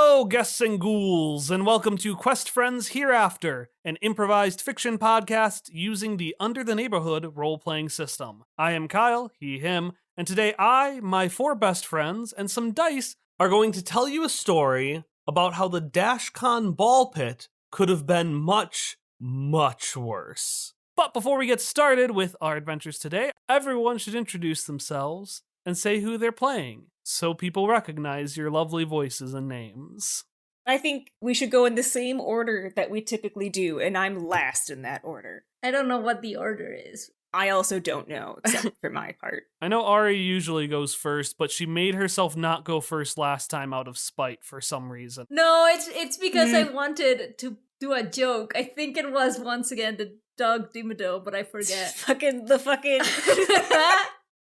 Hello, guests and ghouls, and welcome to Quest Friends Hereafter, an improvised fiction podcast using the Under the Neighborhood role-playing system. I am Kyle, he, him, and today I, my four best friends, and some dice are going to tell you a story about how the DashCon ball pit could have been much, much worse. But before we get started with our adventures today, everyone should introduce themselves and say who they're playing, so people recognize your lovely voices and names. I think we should go in the same order that we typically do, and I'm last in that order. I don't know what the order is. I also don't know, except for my part. I know Ari usually goes first, but she made herself not go first last time out of spite for some reason. No, it's because I wanted to do a joke. I think it was once again the dog Dimado, but I forget. the fucking...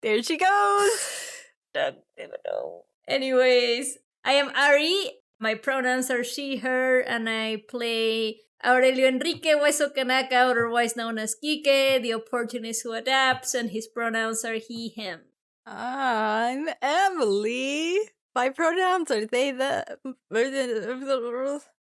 There she goes! Doug Dimado. Anyways, I am Ari. My pronouns are she, her, and I play Aurelio Enrique Hueso Kanaka, otherwise known as Quique, the opportunist who adapts, and his pronouns are he, him. I'm Emily. My pronouns are they, the...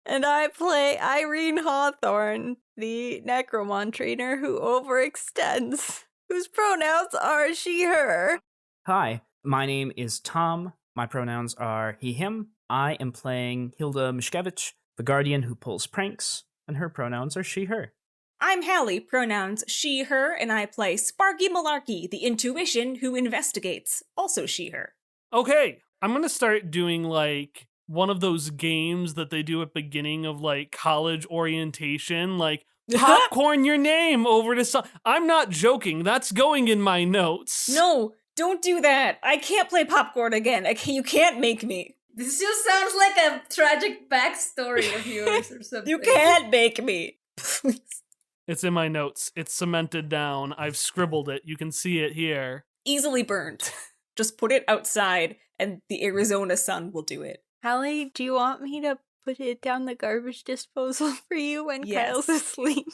And I play Irene Hawthorne, the Necromon trainer who overextends, whose pronouns are she, her. Hi, my name is Tom. My pronouns are he, him. I am playing Hilda Mishkevich, the guardian who pulls pranks, and her pronouns are she, her. I'm Hallie, pronouns she, her, and I play Sparky Malarkey, the intuition who investigates, also she, her. Okay, I'm gonna start doing like one of those games that they do at beginning of like college orientation, like popcorn your name over to some. I'm not joking. That's going in my notes. No, don't do that. I can't play popcorn again. You can't make me. This just sounds like a tragic backstory of yours or something. You can't make me. Please. It's in my notes. It's cemented down. I've scribbled it. You can see it here. Easily burned. Just put it outside and the Arizona sun will do it. Hallie, do you want me to put it down the garbage disposal for you when Kyle's asleep?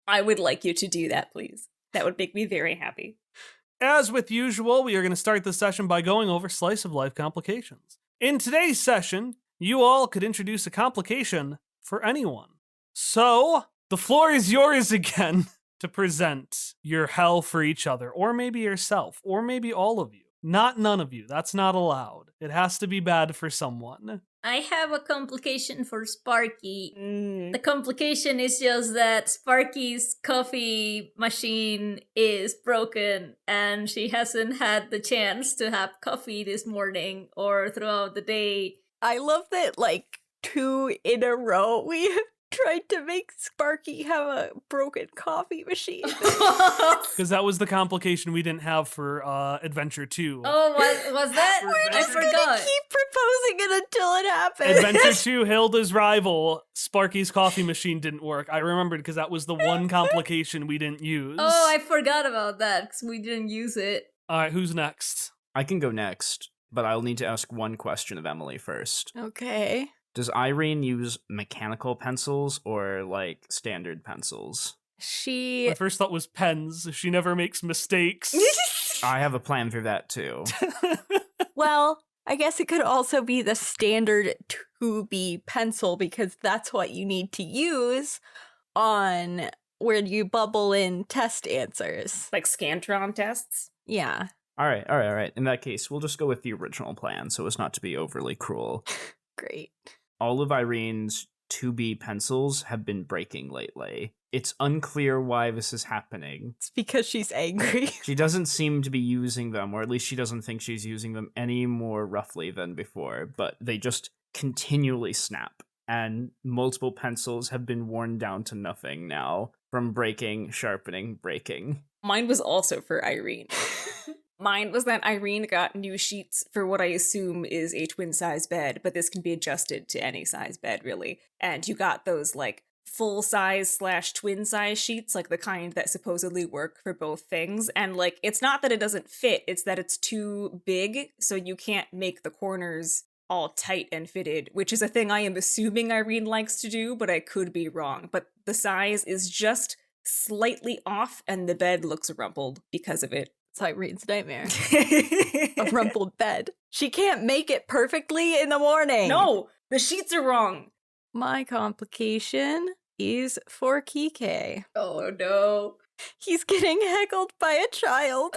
I would like you to do that, please. That would make me very happy. As with usual, we are going to start the session by going over slice of life complications. In today's session, you all could introduce a complication for anyone. So, the floor is yours again to present your hell for each other, or maybe yourself, or maybe all of you. Not none of you. That's not allowed. It has to be bad for someone. I have a complication for Sparky. The complication is just that Sparky's coffee machine is broken and she hasn't had the chance to have coffee this morning or throughout the day. I love that, like, 2 in a row we have tried to make Sparky have a broken coffee machine. Because that was the complication we didn't have for Adventure 2. Oh, was that? We're I just forgot. gonna keep proposing it until it happens. Adventure 2, Hilda's rival, Sparky's coffee machine didn't work. I remembered because that was the one complication we didn't use. Oh, I forgot about that because we didn't use it. All right, who's next? I can go next, but I'll need to ask one question of Emily first. Okay. Does Irene use mechanical pencils or, like, standard pencils? My first thought was pens. She never makes mistakes. I have a plan for that, too. Well, I guess it could also be the standard 2B pencil because that's what you need to use on where you bubble in test answers. Like Scantron tests? Yeah. All right. In that case, we'll just go with the original plan so as not to be overly cruel. Great. All of Irene's 2B pencils have been breaking lately. It's unclear why this is happening. It's because she's angry. She doesn't seem to be using them, or at least she doesn't think she's using them any more roughly than before, but they just continually snap. And multiple pencils have been worn down to nothing now from breaking, sharpening, breaking. Mine was also for Irene. Mine was that Irene got new sheets for what I assume is a twin-size bed, but this can be adjusted to any size bed, really. And you got those, like, full-size / twin-size sheets, like the kind that supposedly work for both things. And, like, it's not that it doesn't fit, it's that it's too big, so you can't make the corners all tight and fitted, which is a thing I am assuming Irene likes to do, but I could be wrong. But the size is just slightly off, and the bed looks rumpled because of it. It's Irene's nightmare. A rumpled bed. She can't make it perfectly in the morning. No, The sheets are wrong. My complication is for Quique. Oh no. He's getting heckled by a child.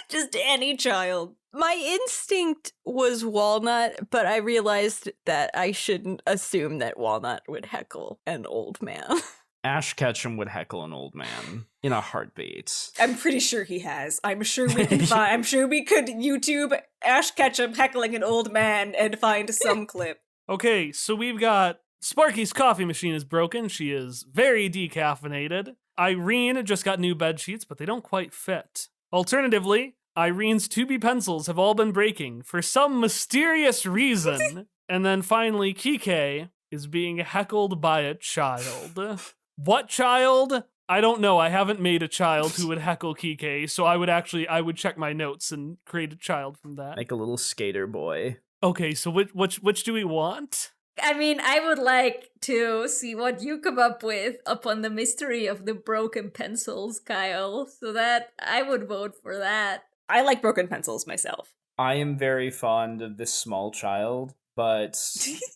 Just any child. My instinct was Walnut, but I realized that I shouldn't assume that Walnut would heckle an old man. Ash Ketchum would heckle an old man in a heartbeat. I'm pretty sure he has. I'm sure we can find. I'm sure we could YouTube Ash Ketchum heckling an old man and find some clip. Okay, so we've got Sparky's coffee machine is broken. She is very decaffeinated. Irene just got new bed sheets, but they don't quite fit. Alternatively, Irene's 2B pencils have all been breaking for some mysterious reason. And then finally, Quique is being heckled by a child. What child? I don't know. I haven't made a child who would heckle Quique, so I would check my notes and create a child from that. Like a little skater boy. Okay, so which do we want? I mean, I would like to see what you come up with upon the mystery of the broken pencils, Kyle, so that I would vote for that. I like broken pencils myself. I am very fond of this small child, but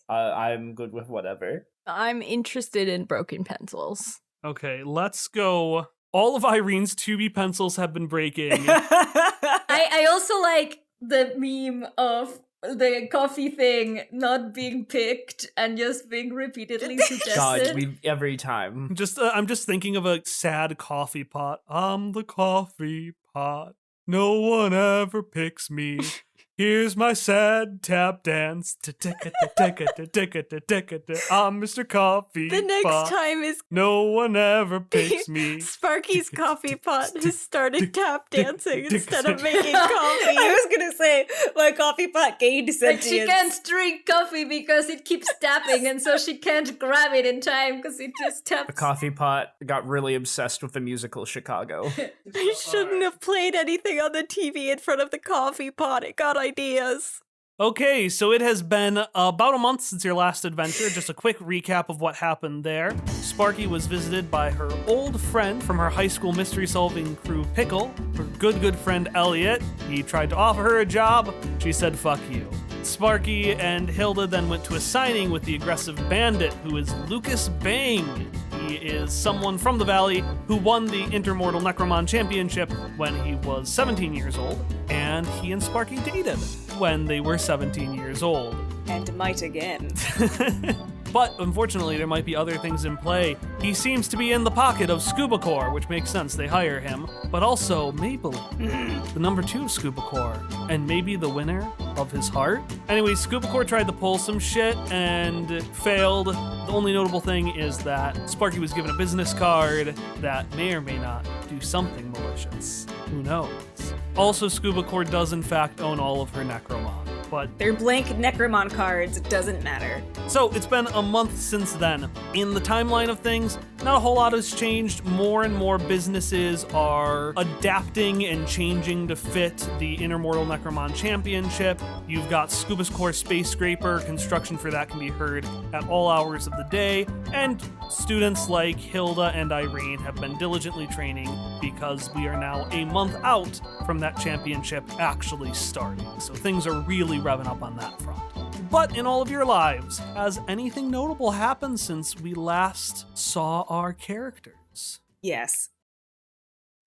I'm good with whatever. I'm interested in broken pencils. Okay, let's go. All of Irene's 2B pencils have been breaking. I also like the meme of the coffee thing not being picked and just being repeatedly suggested. God, every time. I'm just thinking of a sad coffee pot. I'm the coffee pot. No one ever picks me. Here's my sad tap dance. I'm Mr. Coffee The next Pot. time is No one ever picks me. Sparky's coffee pot has started tap dancing instead of making coffee. I was gonna say my coffee pot gained Like, sentience. she can't drink coffee because it keeps tapping, and so she can't grab it in time because it just taps. The coffee pot got really obsessed with the musical Chicago. I shouldn't have played anything on the TV in front of the coffee pot. It got ideas. Okay, so it has been about a month since your last adventure. Just a quick recap of what happened there. Sparky was visited by her old friend from her high school mystery-solving crew, Pickle, her good friend Elliot. He tried to offer her a job. She said, fuck you. Sparky and Hilda then went to a signing with the aggressive bandit, who is Lucas Bang. He is someone from the Valley who won the Intermortal Necromon Championship when he was 17 years old, and he and Sparky dated when they were 17 years old. And might again. But unfortunately, there might be other things in play. He seems to be in the pocket of Scuba Core, which makes sense, they hire him, but also Maybelline, the number 2 of Scuba Core, and maybe the winner of his heart. Anyway, Scuba Core tried to pull some shit and failed. The only notable thing is that Sparky was given a business card that may or may not do something malicious. Who knows? Also, Scuba Core does in fact own all of her Necromon, but They're blank Necromon cards, it doesn't matter. so it's been a month since then. In the timeline of things, not a whole lot has changed. More and more businesses are adapting and changing to fit the Intermortal Necromon Championship. You've got Scuba Core Space Scraper. Construction for that can be heard at all hours of the day. And students like Hilda and Irene have been diligently training because we are now a month out from that championship actually starting. So things are really revving up on that front. But in all of your lives, has anything notable happened since we last saw our characters? Yes.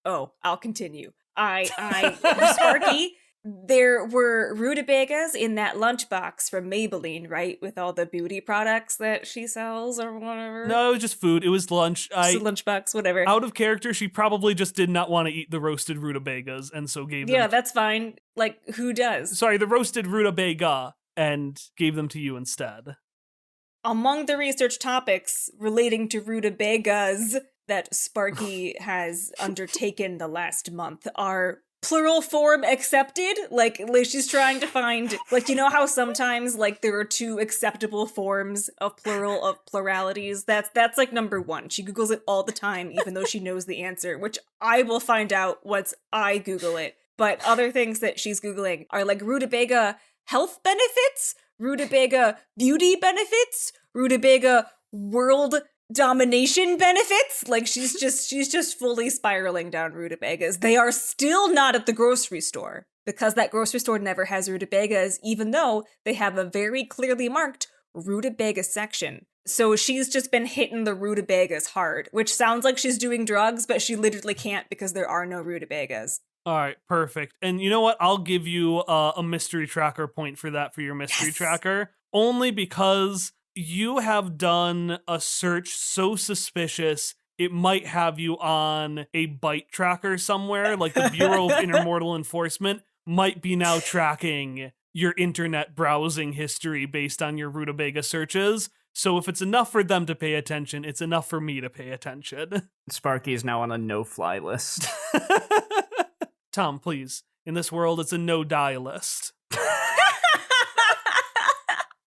Oh, I'll continue. Sparky, there were rutabagas in that lunchbox from Maybelline, right? With all the beauty products that she sells or whatever. No, it was just food. It was lunch. Just a lunchbox, whatever. Out of character, she probably just did not want to eat the roasted rutabagas, and so gave them. Yeah, that's fine. Like, who does? Sorry, the roasted rutabaga, and gave them to you instead. Among the research topics relating to rutabagas that Sparky has undertaken the last month are plural form accepted. Like she's trying to find, like, you know how sometimes like there are 2 acceptable forms of plural of pluralities? That's like number 1. She Googles it all the time, even though she knows the answer, which I will find out once I Google it. But other things that she's Googling are like rutabaga health benefits, rutabaga beauty benefits, rutabaga world domination benefits. Like she's just fully spiraling down rutabagas. They are still not at the grocery store because that grocery store never has rutabagas, even though they have a very clearly marked rutabaga section. So she's just been hitting the rutabagas hard, which sounds like she's doing drugs, but she literally can't because there are no rutabagas. All right, perfect. And you know what? I'll give you a mystery tracker point for that for your mystery tracker, only because you have done a search so suspicious it might have you on a bite tracker somewhere, like the Bureau of Intermortal Enforcement might be now tracking your internet browsing history based on your rutabaga searches. So if it's enough for them to pay attention, it's enough for me to pay attention. Sparky is now on a no-fly list. Tom, please. In this world, it's a no-die list.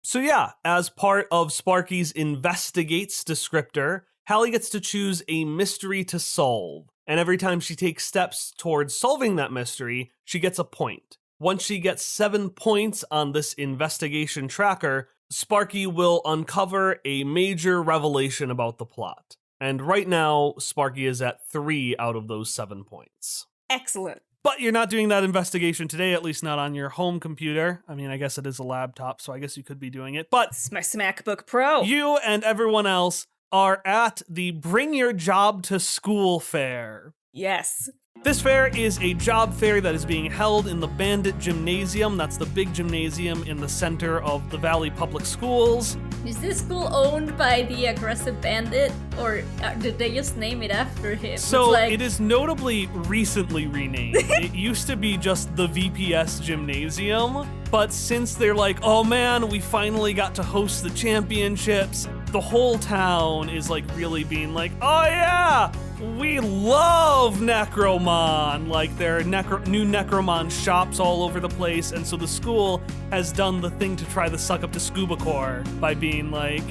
So yeah, as part of Sparky's Investigates descriptor, Hallie gets to choose a mystery to solve. And every time she takes steps towards solving that mystery, she gets a point. Once she gets 7 points on this investigation tracker, Sparky will uncover a major revelation about the plot. And right now, Sparky is at 3 out of those 7 points. Excellent. But you're not doing that investigation today, at least not on your home computer. I mean, I guess it is a laptop, so I guess you could be doing it. But It's my MacBook Pro. you and everyone else are at the Bring Your Job to School fair. Yes. This fair is a job fair that is being held in the Bandit Gymnasium. That's the big gymnasium in the center of the Valley Public Schools. Is this school owned by the aggressive bandit, or did they just name it after him? So it is notably recently renamed. It used to be just the VPS Gymnasium, but since they're like, oh man, we finally got to host the championships, the whole town is like really being like, oh yeah, we love Necromon. Like there are new Necromon shops all over the place, and so the school has done the thing to try to suck up to Scuba Core by being like,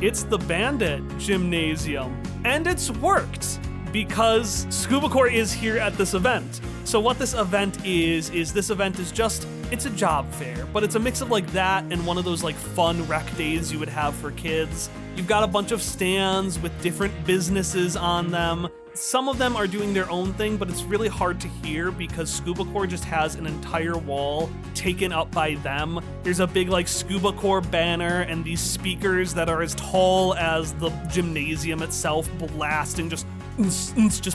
it's the Bandit Gymnasium. And it's worked, because Scuba Core is here at this event. So what this event is this event is just, it's a job fair, but it's a mix of like that and one of those like fun rec days you would have for kids. You've got a bunch of stands with different businesses on them. Some of them are doing their own thing, but it's really hard to hear because Scuba Core just has an entire wall taken up by them. There's a big like Scuba Core banner and these speakers that are as tall as the gymnasium itself, blasting just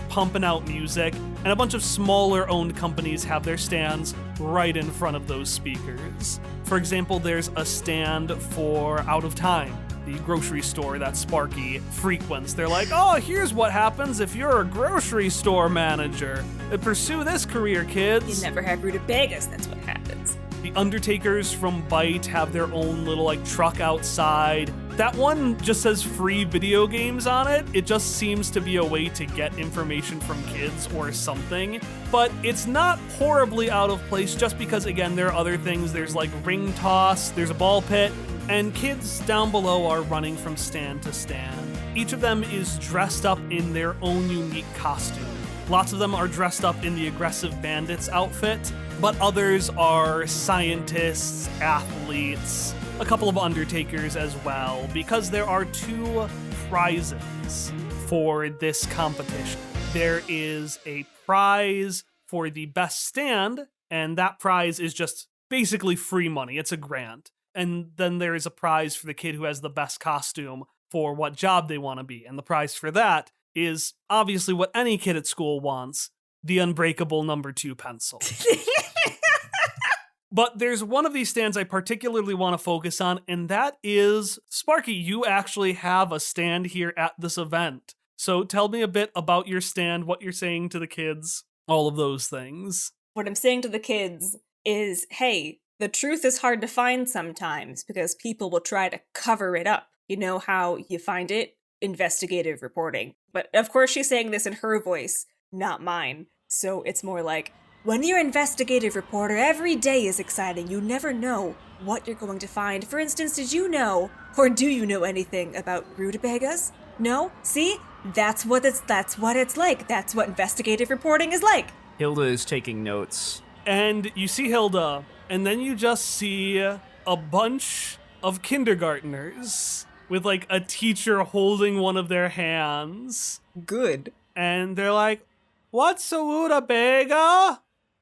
pumping out music. And a bunch of smaller owned companies have their stands right in front of those speakers. For example, there's a stand for Out of Time, the grocery store that Sparky frequents. They're like, oh, here's what happens if you're a grocery store manager. Pursue this career, kids. You never have rutabagas, that's what happens. The Undertakers from Byte have their own little like truck outside. That one just says free video games on it. It just seems to be a way to get information from kids or something. But it's not horribly out of place just because, again, there are other things. There's like ring toss, there's a ball pit, and kids down below are running from stand to stand. Each of them is dressed up in their own unique costume. Lots of them are dressed up in the aggressive bandits outfit, but others are scientists, athletes, a couple of Undertakers as well, because there are 2 prizes for this competition. There is a prize for the best stand, and that prize is just basically free money. It's a grant. And then there is a prize for the kid who has the best costume for what job they want to be. And the prize for that is obviously what any kid at school wants, the unbreakable number 2 pencil. But there's one of these stands I particularly want to focus on, and that is, Sparky, you actually have a stand here at this event. So tell me a bit about your stand, what you're saying to the kids, all of those things. What I'm saying to the kids is, hey, the truth is hard to find sometimes because people will try to cover it up. You know how you find it? Investigative reporting. But of course she's saying this in her voice, not mine. So it's more like, when you're an investigative reporter, every day is exciting. You never know what you're going to find. For instance, did you know, or do you know anything about rutabagas? No? See? That's what it's like. That's what investigative reporting is like. Hilda is taking notes. And you see Hilda, and then you just see a bunch of kindergartners with like a teacher holding one of their hands. Good. And they're like, "What's a rutabaga?"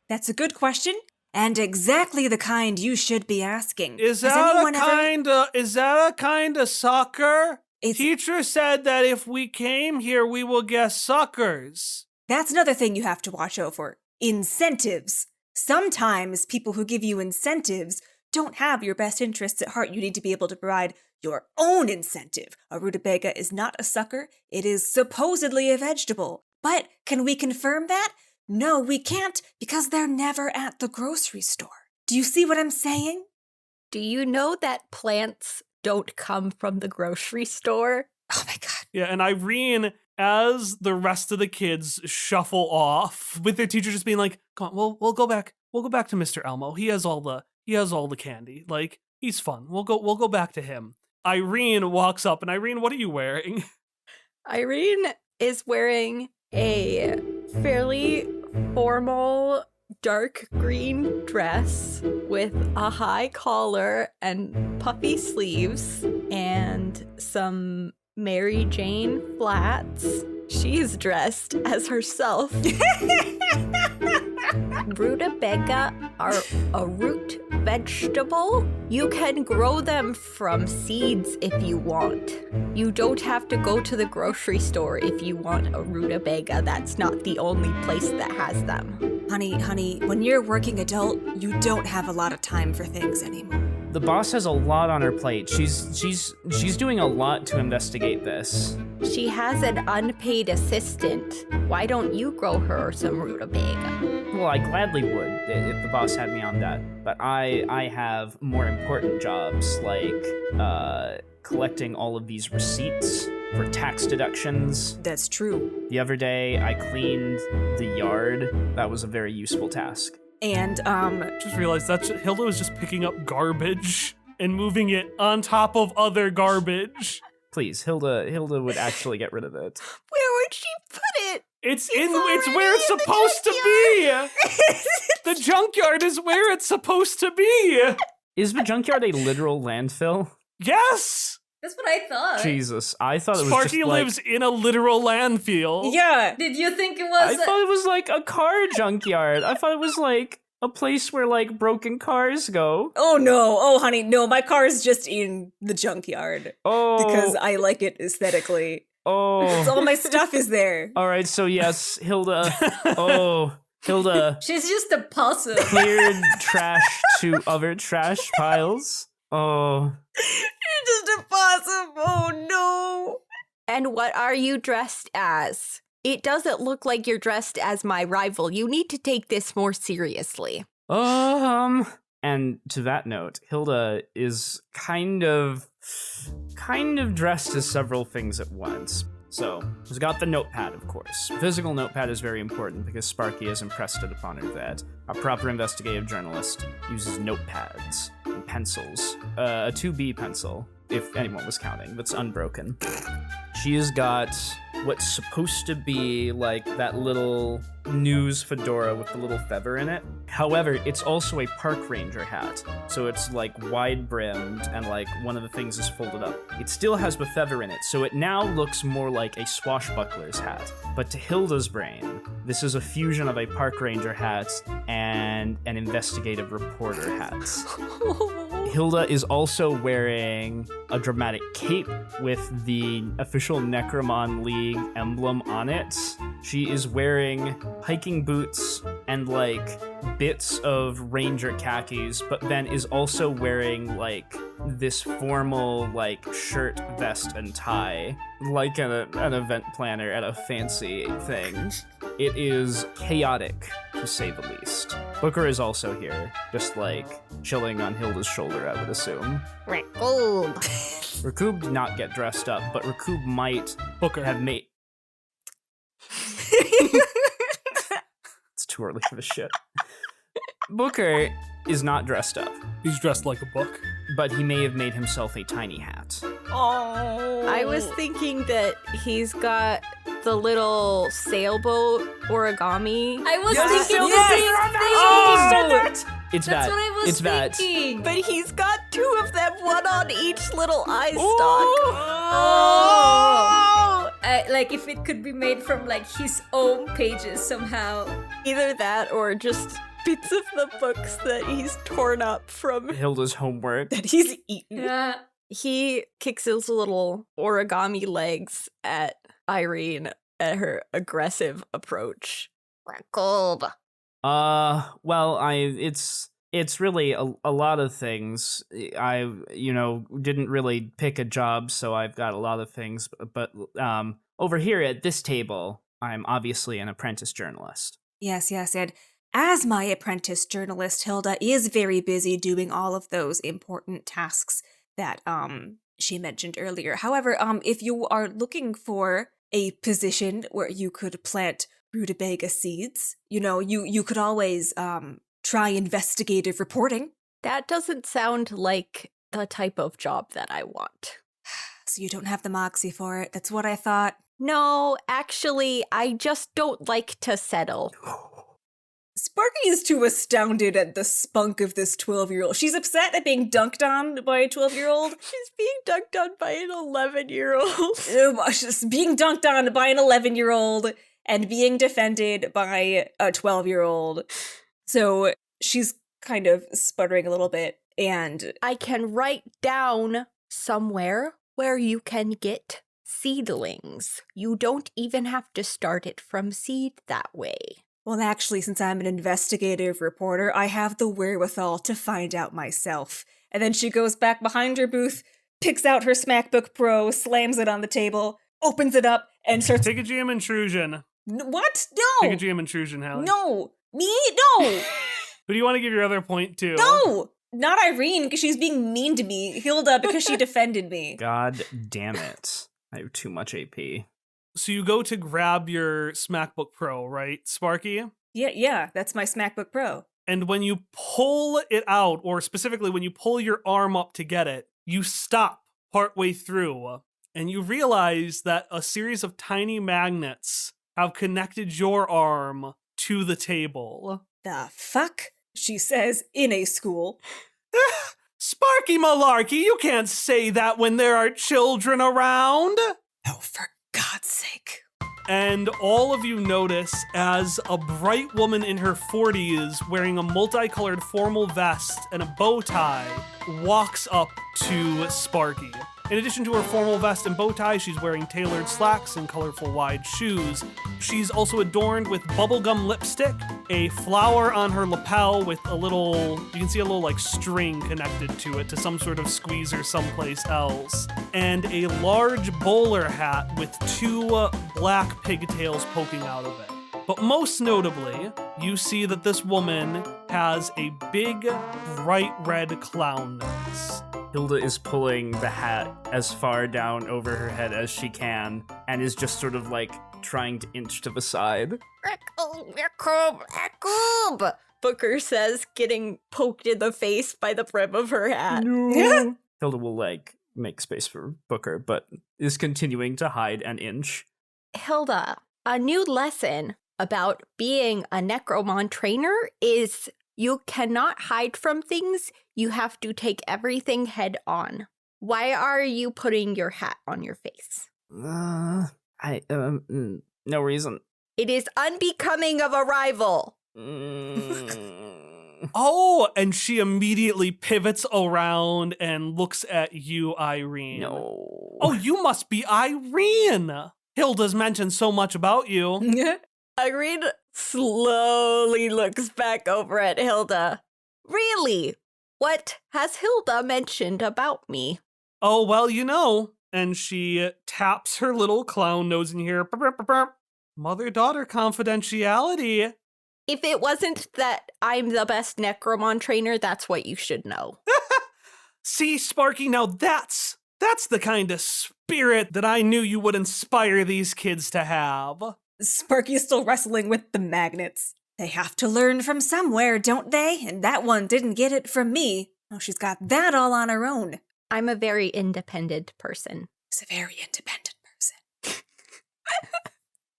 That's a good question, and exactly the kind you should be asking. Is Has that anyone a kind of sucker? It's- Teacher said that if we came here, we will get suckers. That's another thing you have to watch out for. Incentives. Sometimes people who give you incentives don't have your best interests at heart. You need to be able to provide your own incentive. A rutabaga is not a sucker. It is supposedly a vegetable. But can we confirm that? No, we can't, because they're never at the grocery store. Do you see what I'm saying? Do you know that plants don't come from the grocery store? Oh my god. Yeah, and Irene, as the rest of the kids shuffle off, with their teacher just being like, "Come on, we'll go back. We'll go back to Mr. Elmo. He has all the candy. Like, he's fun. We'll go back to him." Irene walks up, and Irene, what are you wearing? Irene is wearing a fairly formal dark green dress with a high collar and puffy sleeves and some Mary Jane flats. She is dressed as herself. Rutabaga are a root vegetable. You can grow them from seeds if you want. You don't have to go to the grocery store if you want a rutabaga. That's not the only place that has them. Honey, when you're a working adult, you don't have a lot of time for things anymore. The boss has a lot on her plate. She's doing a lot to investigate this. She has an unpaid assistant. Why don't you grow her some rutabaga? Well, I gladly would if the boss had me on that. But I have more important jobs like collecting all of these receipts for tax deductions. That's true. The other day, I cleaned the yard. That was a very useful task. And, Just realized that Hilda was just picking up garbage and moving it on top of other garbage. Please, Hilda would actually get rid of it. Where would she put it? It's where it's supposed to be. The junkyard is where it's supposed to be. Is the junkyard a literal landfill? Yes. That's what I thought. Jesus, I thought it was Sparky just like... lives in a literal landfill. yeah. Did you think it I was? thought it was like a car junkyard. I thought it was like a place where like broken cars go. Oh no. Oh honey, no, my car is just in the junkyard. Oh. Because I like it aesthetically. Oh. So all my stuff is there. All right, so yes, Hilda. Oh, Hilda She's just a possum. cleared trash to other trash piles. Oh. You're just a possum. Oh no. And what are you dressed as? It doesn't look like you're dressed as my rival. You need to take this more seriously. And to that note, Hilda is kind of dressed as several things at once. So, she's got the notepad, of course. Physical notepad is very important because Sparky has impressed it upon her that a proper investigative journalist uses notepads and pencils. A 2B pencil, if anyone was counting, that's unbroken. She has got what's supposed to be like that little news fedora with the little feather in it. However, it's also a park ranger hat. So it's like wide brimmed and like one of the things is folded up. It still has the feather in it, so it now looks more like a swashbuckler's hat. But to Hilda's brain, this is a fusion of a park ranger hat and an investigative reporter hat. Hilda is also wearing a dramatic cape with the official Necromon League emblem on it. She is wearing hiking boots and like bits of ranger khakis, but then is also wearing like this formal like shirt, vest, and tie, like an event planner at a fancy thing. It is chaotic, to say the least. Booker is also here, just like chilling on Hilda's shoulder, I would assume. Rakub did not get dressed up, but Rakub might Booker. have made... It's too early for the shit. Booker is not dressed up, He's dressed like a book. but he may have made himself a tiny hat. Oh. I was thinking that he's got the little sailboat origami. I was Yes, thinking yes, the same thing. Oh! It's That's that. what I was It's that. thinking. But he's got 2 of them, one on each little eye stalk. Oh! Like if it could be made from like his own pages somehow. Either that or just bits of the books that he's torn up from. Hilda's homework. That he's eaten. Yeah. He kicks his little origami legs at Irene at her aggressive approach. Jacob. Well, it's really a lot of things. I, didn't really pick a job, so I've got a lot of things. But over here at this table, I'm obviously an apprentice journalist. Yes, and as my apprentice journalist, Hilda is very busy doing all of those important tasks that she mentioned earlier. However, if you are looking for a position where you could plant rutabaga seeds, you could always try investigative reporting. That doesn't sound like the type of job that I want. So you don't have the moxie for it. That's what I thought. No, actually, I just don't like to settle. Sparky is too astounded at the spunk of this 12-year-old. She's upset at being dunked on by a 12-year-old. She's being dunked on by an 11-year-old. She's being dunked on by an 11-year-old and being defended by a 12-year-old. So she's kind of sputtering a little bit, and I can write down somewhere where you can get seedlings. You don't even have to start it from seed that way. well, actually, since I'm an investigative reporter, I have the wherewithal to find out myself. And then she goes back behind her booth, picks out her SmackBook Pro, slams it on the table, opens it up, and starts... Take a GM intrusion. What? No! Take a GM intrusion, Hallie. No! Me? No! Who do you want to give your other point to? No! Not Irene, because she's being mean to me. Hilda, because she defended me. God damn it. I have too much AP. So you go to grab your SmackBook Pro, right, Sparky? Yeah, that's my SmackBook Pro. And when you pull it out, or specifically when you pull your arm up to get it, you stop partway through, and you realize that a series of tiny magnets have connected your arm to the table. The fuck? She says in a school. Sparky Malarkey, you can't say that when there are children around. Oh, for God's sake. And all of you notice as a bright woman in her 40s wearing a multicolored formal vest and a bow tie walks up to Sparky. In addition to her formal vest and bow tie, she's wearing tailored slacks and colorful wide shoes. She's also adorned with bubblegum lipstick, a flower on her lapel with a little, you can see a little like string connected to it to some sort of squeezer someplace else, and a large bowler hat with two black pigtails poking out of it. But most notably, you see that this woman has a big, bright red clown nose. Hilda is pulling the hat as far down over her head as she can, and is just sort of like trying to inch to the side. Booker says, getting poked in the face by the brim of her hat. No. Hilda will like make space for Booker, but is continuing to hide and inch. Hilda, a new lesson about being a Necromon trainer is you cannot hide from things. You have to take everything head on. Why are you putting your hat on your face? No reason. It is unbecoming of a rival. Oh, and she immediately pivots around and looks at you, Irene. No. Oh, you must be Irene. Hilda's mentioned so much about you. Irene slowly looks back over at Hilda. Really? What has Hilda mentioned about me? Oh, well, you know. And she taps her little clown nose in here. Mother-daughter confidentiality. If it wasn't that I'm the best Necromon trainer, that's what you should know. See, Sparky, now that's the kind of spirit that I knew you would inspire these kids to have. Sparky's still wrestling with the magnets. They have to learn from somewhere, don't they? And that one didn't get it from me. Oh, she's got that all on her own. I'm a very independent person. She's a very independent person.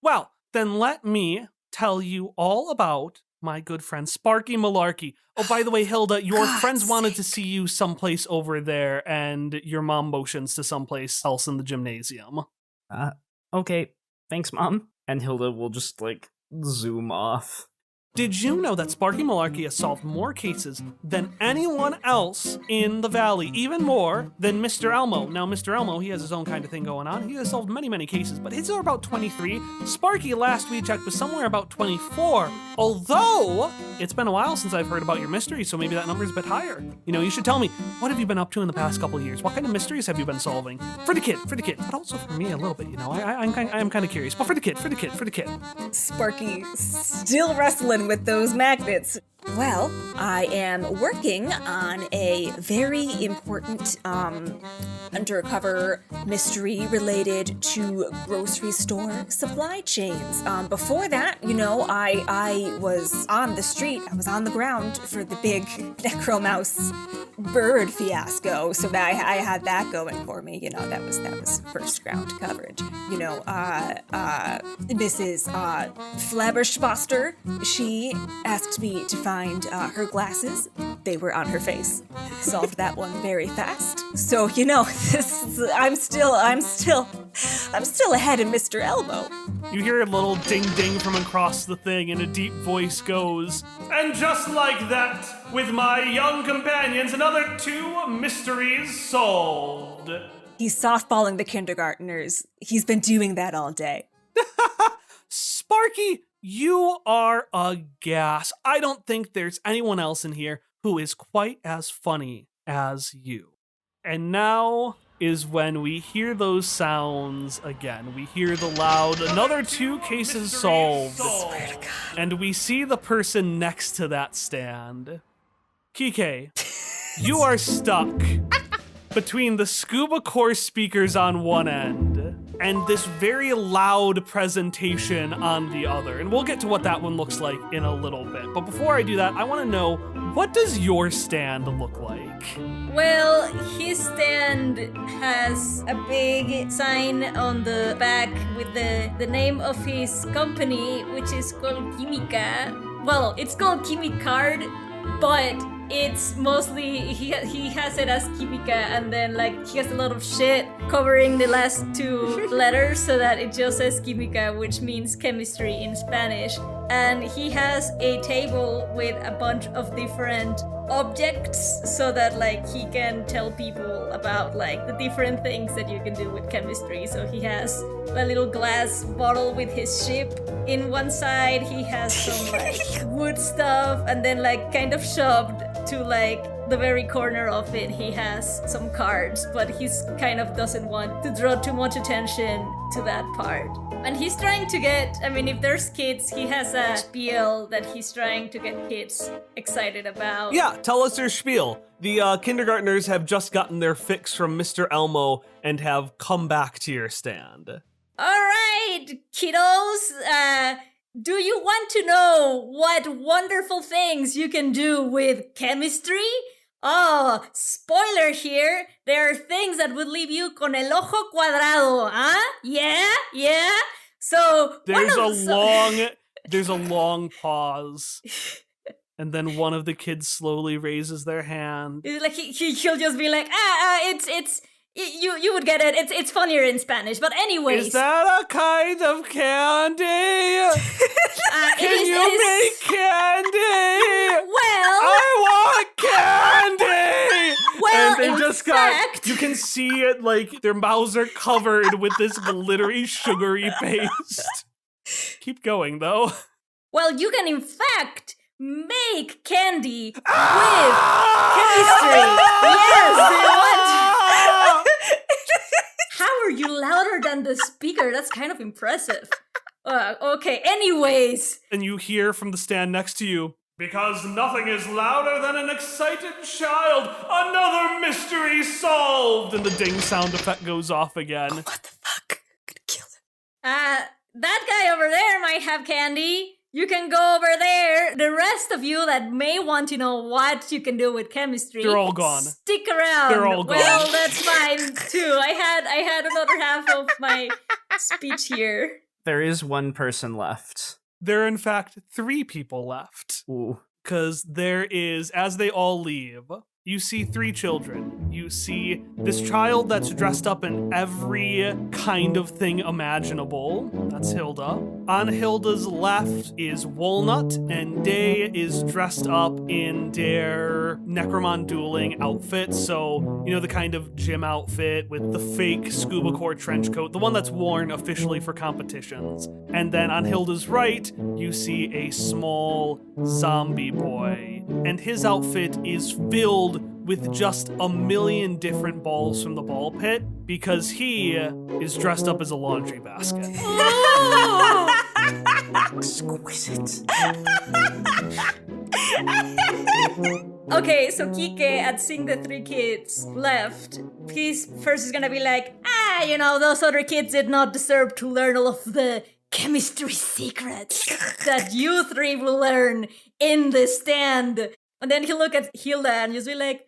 Well, then let me tell you all about my good friend, Sparky Malarkey. Oh, by the way, Hilda, your friends wanted to see you someplace over there, and your mom motions to someplace else in the gymnasium. Okay, thanks, Mom. And Hilda will just, like, zoom off. Did you know that Sparky Malarkey has solved more cases than anyone else in the valley, even more than Mr. Elmo? Now, Mr. Elmo, he has his own kind of thing going on. He has solved many, many cases, but his are about 23. Sparky, last we checked, was somewhere about 24. Although, it's been a while since I've heard about your mystery, so maybe that number's a bit higher. You know, you should tell me, what have you been up to in the past couple of years? What kind of mysteries have you been solving? For the kid, but also for me a little bit, you know. I am kind of curious, but for the kid. Sparky still wrestling with those magnets. Well, I am working on a very important undercover mystery related to grocery store supply chains. Before that, you know, I was on the street. I was on the ground for the big Necromouse bird fiasco, so that I had that going for me. You know, that was first ground coverage. You know, Mrs. Flabberschboster, she asked me to find her glasses. They were on her face. Solved that one very fast. So, you know, I'm still ahead of Mr. Elmo. You hear a little ding ding from across the thing, and a deep voice goes, "And just like that, with my young companions, another 2 mysteries solved." He's softballing the kindergartners. He's been doing that all day. Sparky, you are a gas. I don't think there's anyone else in here who is quite as funny as you. And now is when we hear those sounds again. We hear the loud, another 2 cases solved. And we see the person next to that stand. Quique, you are stuck between the scuba course speakers on one end and this very loud presentation on the other. And we'll get to what that one looks like in a little bit. But before I do that, I want to know, what does your stand look like? Well, his stand has a big sign on the back with the name of his company, which is called Química. Well, it's called Quimicard, but it's mostly, he has it as Química, and then like he has a lot of shit covering the last 2 letters so that it just says Química, which means chemistry in Spanish. And he has a table with a bunch of different objects so that like he can tell people about like the different things that you can do with chemistry. So he has a little glass bottle with his ship in one side. He has some like wood stuff, and then like kind of shoved to like the very corner of it, he has some cards, but he's kind of doesn't want to draw too much attention to that part. And he's trying to get, I mean, if there's kids, he has a spiel that he's trying to get kids excited about. Yeah, tell us your spiel. The kindergartners have just gotten their fix from Mr. Elmo and have come back to your stand. All right, kiddos, do you want to know what wonderful things you can do with chemistry? Oh, spoiler here, there are things that would leave you con el ojo cuadrado, huh? Yeah? So, there's a long pause. And then one of the kids slowly raises their hand. Like he'll just be like, it's you would get it. It's funnier in Spanish. But anyways, is that a kind of candy? Can you make candy? Well, I want candy. Well, and they in just fact, you can see it like their mouths are covered with this glittery, sugary paste. Keep going though. Well, you can in fact make candy with chemistry. Yes, you want. How are you louder than the speaker? That's kind of impressive. Okay, anyways. And you hear from the stand next to you, because nothing is louder than an excited child. Another mystery solved. And the ding sound effect goes off again. Oh, what the fuck? I'm gonna kill him. That guy over there might have candy. You can go over there. The rest of you that may want to know what you can do with chemistry, they're all gone. Stick around. They're all gone. Well, that's fine too. I had another half of my speech here. There is one person left. there are in fact 3 people left. Ooh. Because there is, as they all leave, you see 3 children. You see this child that's dressed up in every kind of thing imaginable. That's Hilda. On Hilda's left is Walnut, and Day is dressed up in their Necromon dueling outfit. So, you know, the kind of gym outfit with the fake scuba core trench coat, the one that's worn officially for competitions. And then on Hilda's right, you see a small zombie boy. And his outfit is filled with just a million different balls from the ball pit because he is dressed up as a laundry basket. Exquisite. Okay, so Quique, at seeing the 3 kids left, he's first is gonna be like, you know, those other kids did not deserve to learn all of the chemistry secrets that you 3 will learn in the stand. And then he'll look at Hilda and just be like,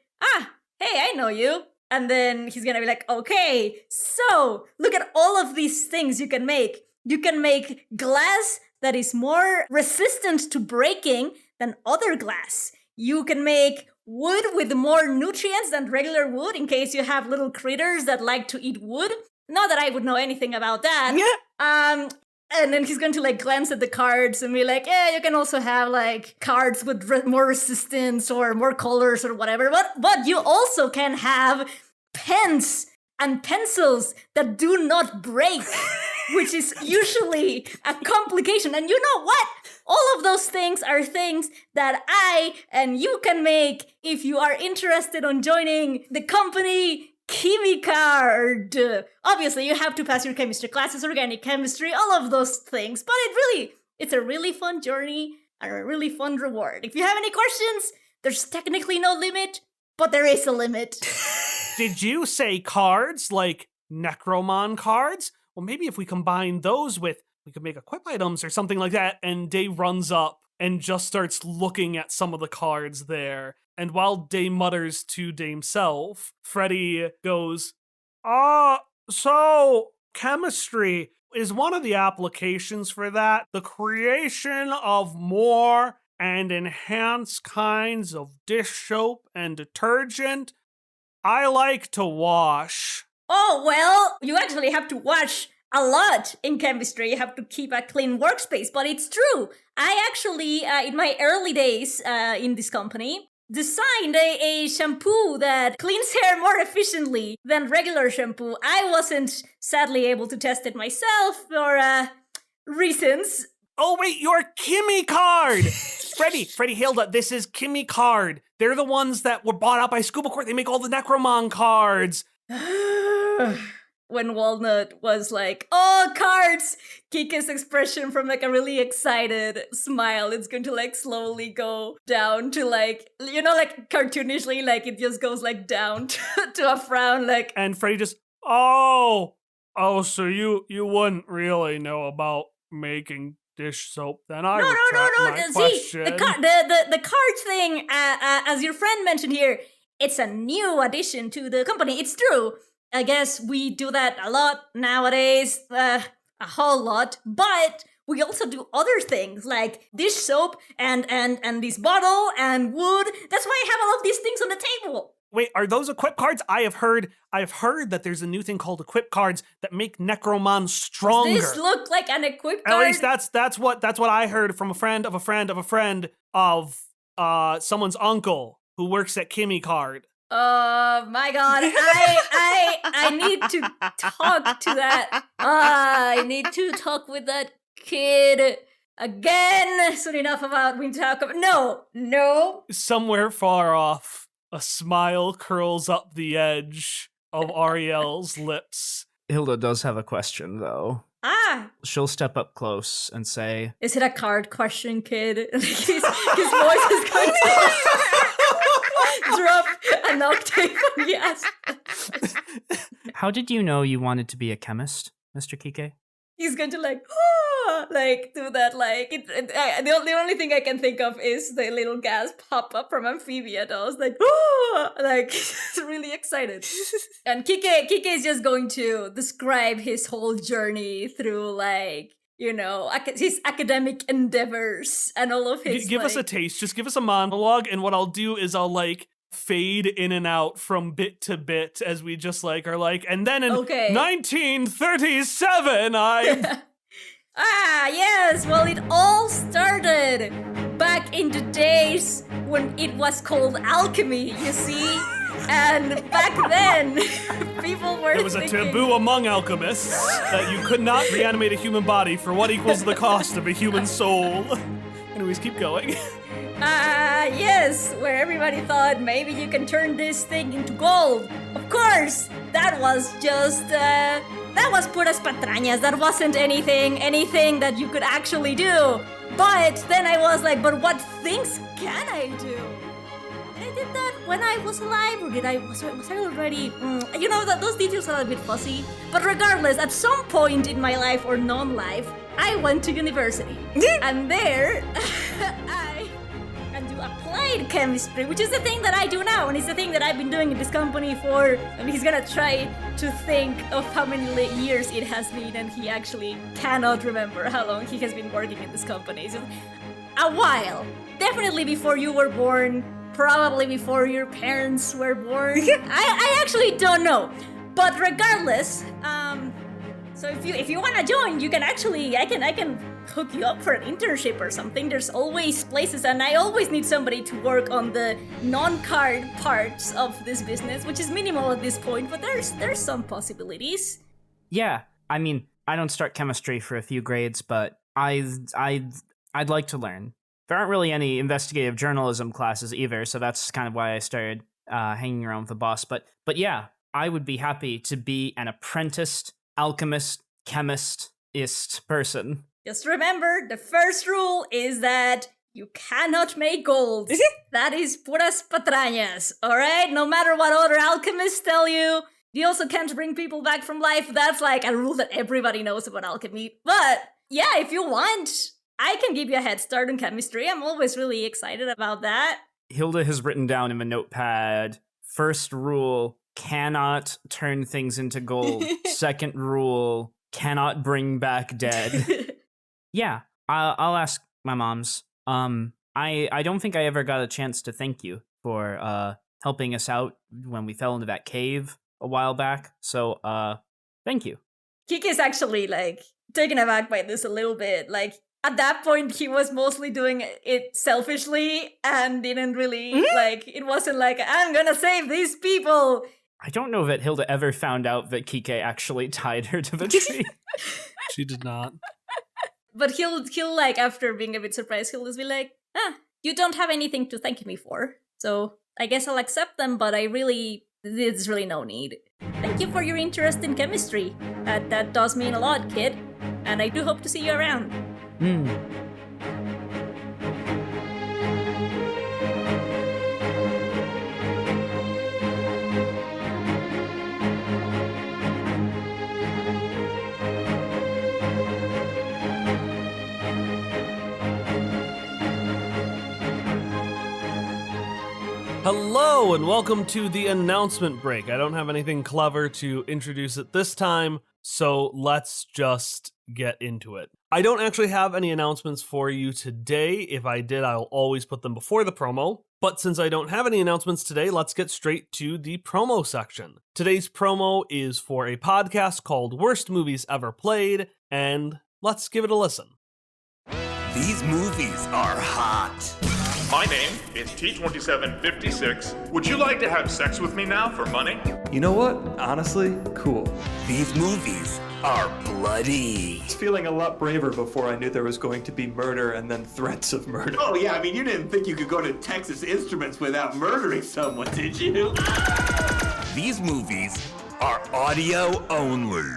hey, I know you. And then he's gonna be like, okay, so look at all of these things you can make. You can make glass that is more resistant to breaking than other glass. You can make wood with more nutrients than regular wood in case you have little critters that like to eat wood. Not that I would know anything about that. Yeah. And then he's going to like glance at the cards and be like, yeah, you can also have like cards with more resistance or more colors or whatever. But you also can have pens and pencils that do not break, which is usually a complication. And you know what? All of those things are things that I and you can make if you are interested on joining the company Chemicard. Obviously, you have to pass your chemistry classes, organic chemistry, all of those things. But it's a really fun journey and a really fun reward. If you have any questions, there's technically no limit, but there is a limit. Did you say cards like Necromon cards? Well, maybe if we combine those with, we could make equip items or something like that. And Day runs up and just starts looking at some of the cards there. And while Day mutters to himself, Freddy goes, so chemistry is one of the applications for that. The creation of more and enhanced kinds of dish soap and detergent. I like to wash. Oh, well, you actually have to wash a lot in chemistry. You have to keep a clean workspace, but it's true. I actually, in my early days in this company, designed a shampoo that cleans hair more efficiently than regular shampoo. I wasn't sadly able to test it myself for reasons. Oh wait, you're Chemicard! Freddy, Hilda, this is Chemicard. They're the ones that were bought out by Scuba Corp. They make all the Necromon cards. When Walnut was like, oh, cards! Kika's expression from like a really excited smile, it's going to like slowly go down to like, you know, like cartoonishly, like it just goes like down to a frown, like. And Freddy just, so you wouldn't really know about making dish soap, then I retract my question. See, the card thing, as your friend mentioned here, it's a new addition to the company. It's true. I guess we do that a lot nowadays, a whole lot, but we also do other things like dish soap and this bottle and wood. That's why I have all of these things on the table. Wait, are those equip cards? I have heard that there's a new thing called equip cards that make Necromon stronger. Does this look like an equip card? At least that's what I heard from a friend of a friend of a friend of someone's uncle who works at Chemicard. Oh my god, I need to talk to that. I need to talk with that kid again. Soon enough about we talk about. No. Somewhere far off, a smile curls up the edge of Ariel's lips. Hilda does have a question, though. She'll step up close and say, is it a card question, kid? his voice is going to drop an octave when he asks. How did you know you wanted to be a chemist, Mr. Quique? He's going to like do that, like the only thing I can think of is the little gas pop up from Amphibia dolls, like like he's really excited. And Quique is just going to describe his whole journey through like, his academic endeavors and all of his. Give us a taste. Just give us a monologue, and what I'll do is I'll fade in and out from bit to bit as we just are and then in 1937 I yes, well, it all started back in the days when it was called alchemy, you see. And back then, people were There was a taboo among alchemists that you could not reanimate a human body for what equals the cost of a human soul. Anyways, keep going. Yes, where everybody thought maybe you can turn this thing into gold. Of course, that was just, that was puras patrañas. That wasn't anything that you could actually do. But then I was like, but what things can I do? I did that when I was alive, or was I already? Those details are a bit fuzzy. But regardless, at some point in my life or non-life, I went to university, and there I can do applied chemistry, which is the thing that I do now, and it's the thing that I've been doing in this company for. And he's gonna try to think of how many years it has been, and he actually cannot remember how long he has been working in this company. So, a while, definitely before you were born. Probably before your parents were born. I actually don't know. But regardless, so if you wanna join, you can actually I can hook you up for an internship or something. There's always places, and I always need somebody to work on the non-card parts of this business, which is minimal at this point, but there's some possibilities. Yeah, I mean, I don't start chemistry for a few grades, but I'd like to learn. There aren't really any investigative journalism classes either, so that's kind of why I started hanging around with the boss. But yeah, I would be happy to be an apprenticed alchemist, chemist-ist person. Just remember, the first rule is that you cannot make gold. That is puras patrañas, alright? No matter what other alchemists tell you. You also can't bring people back from life. That's a rule that everybody knows about alchemy. But yeah, if you want, I can give you a head start on chemistry. I'm always really excited about that. Hilda has written down in the notepad, first rule, cannot turn things into gold. Second rule, cannot bring back dead. Yeah, I'll ask my moms. I don't think I ever got a chance to thank you for helping us out when we fell into that cave a while back. So, thank you. Quique is actually, taken aback by this a little bit. At that point, he was mostly doing it selfishly and didn't really, it wasn't I'm gonna save these people. I don't know that Hilda ever found out that Quique actually tied her to the tree. She did not. But he'll after being a bit surprised, he'll just be like, you don't have anything to thank me for. So I guess I'll accept them, but there's really no need. Thank you for your interest in chemistry. That does mean a lot, kid. And I do hope to see you around. Hello and welcome to the announcement break. I don't have anything clever to introduce at this time, so let's just get into it. I don't actually have any announcements for you today. If I did, I'll always put them before the promo. But since I don't have any announcements today, let's get straight to the promo section. Today's promo is for a podcast called Worst Movies Ever Played, and let's give it a listen. These movies are hot. My name is T2756. Would you like to have sex with me now for money? You know what? Honestly, cool. These movies are bloody. I was feeling a lot braver before I knew there was going to be murder and then threats of murder. Oh yeah, I mean, you didn't think you could go to Texas Instruments without murdering someone, did you? These movies are audio only.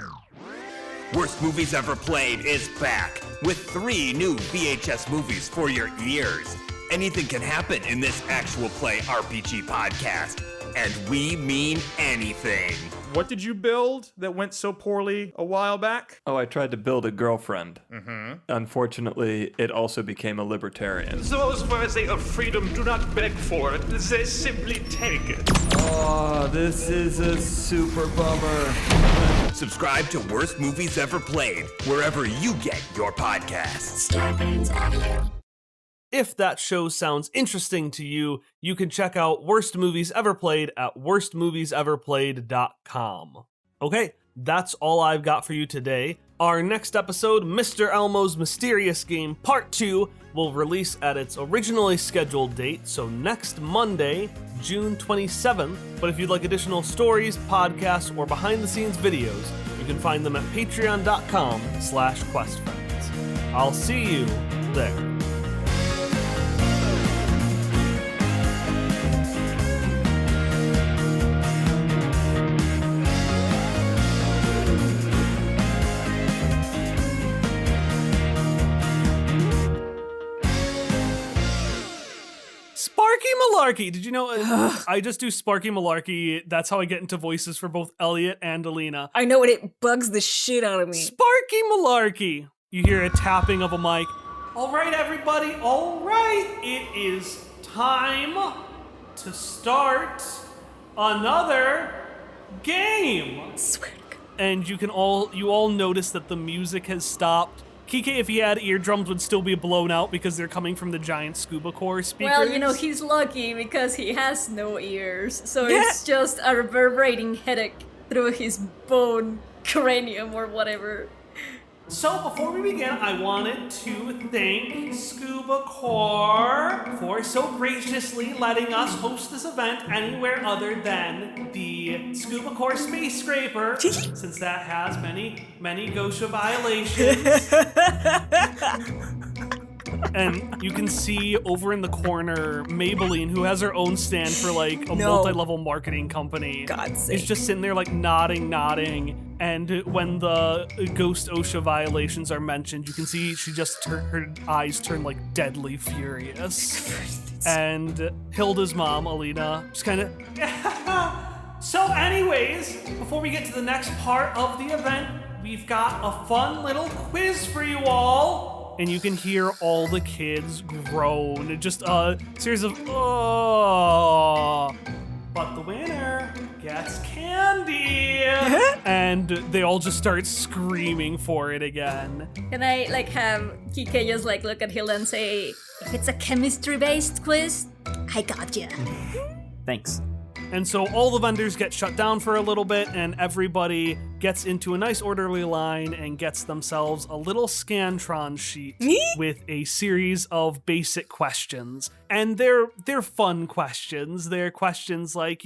Worst Movies Ever Played is back with 3 new VHS movies for your ears. Anything can happen in this actual play RPG podcast, and we mean anything. What did you build that went so poorly a while back? Oh, I tried to build a girlfriend. Unfortunately, it also became a libertarian. Those worthy of freedom do not beg for it, they simply take it. Oh, this is a super bummer. Subscribe to Worst Movies Ever Played, wherever you get your podcasts. If that show sounds interesting to you, you can check out Worst Movies Ever Played at worstmovieseverplayed.com. Okay, that's all I've got for you today. Our next episode, Mr. Elmo's Mysterious Game Part 2, will release at its originally scheduled date, so next Monday, June 27th. But if you'd like additional stories, podcasts, or behind-the-scenes videos, you can find them at patreon.com/questfriends. I'll see you there. Sparky Malarkey! Did you know I just do Sparky Malarkey? That's how I get into voices for both Elliot and Alina. I know, and it bugs the shit out of me. Sparky Malarkey! You hear a tapping of a mic. All right, everybody, all right. It is time to start another game. Swear to God. And you all notice that the music has stopped. Quique, if he had eardrums, would still be blown out because they're coming from the giant scuba core speakers. Well, he's lucky because he has no ears, so it's just a reverberating headache through his bone cranium or whatever. So before we begin, I wanted to thank Scuba Core for so graciously letting us host this event anywhere other than the Scuba Core Space Scraper, since that has many GOSHA violations. And you can see over in the corner Maybelline, who has her own stand for like a multi-level marketing company. God's sake. Is just sitting there like nodding. And when the ghost OSHA violations are mentioned, you can see she just her eyes turn like deadly furious. And Hilda's mom, Alina, just kind of. So anyways, before we get to the next part of the event, we've got a fun little quiz for you all. And you can hear all the kids groan. Just a series of oh. But the winner gets candy. And they all just start screaming for it again. Can I have Quique just look at Hilda and say, if it's a chemistry-based quiz, I got you. Thanks. And so all the vendors get shut down for a little bit, and everybody gets into a nice orderly line and gets themselves a little Scantron sheet with a series of basic questions. And they're fun questions. They're questions like,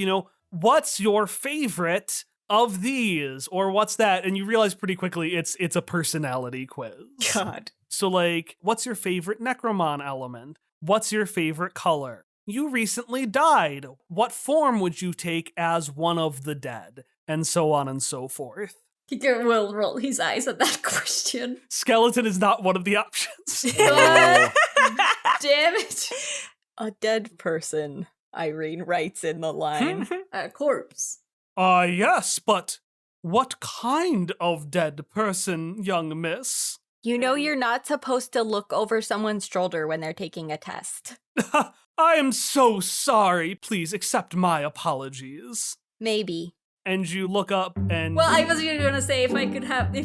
what's your favorite of these? Or what's that? And you realize pretty quickly it's a personality quiz. God. So what's your favorite Necromon element? What's your favorite color? You recently died. What form would you take as one of the dead? And so on and so forth. Quique will roll his eyes at that question. Skeleton is not one of the options. Damn it. A dead person, Irene writes in the line. A corpse. Yes, but what kind of dead person, young miss? You know you're not supposed to look over someone's shoulder when they're taking a test. I am so sorry. Please accept my apologies. Maybe. And you look up and... Well, I was really gonna say if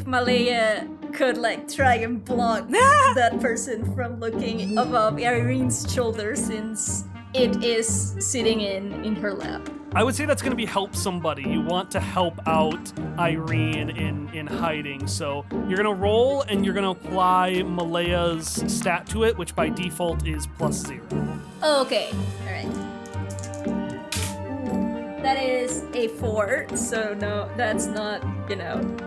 Malaya could try and block that person from looking above Irene's shoulder since it is sitting in her lap. I would say that's going to be help somebody. You want to help out Irene in hiding. So you're going to roll and you're going to apply Malaya's stat to it, which by default is +0. Okay, all right. That is a 4, so no, that's not,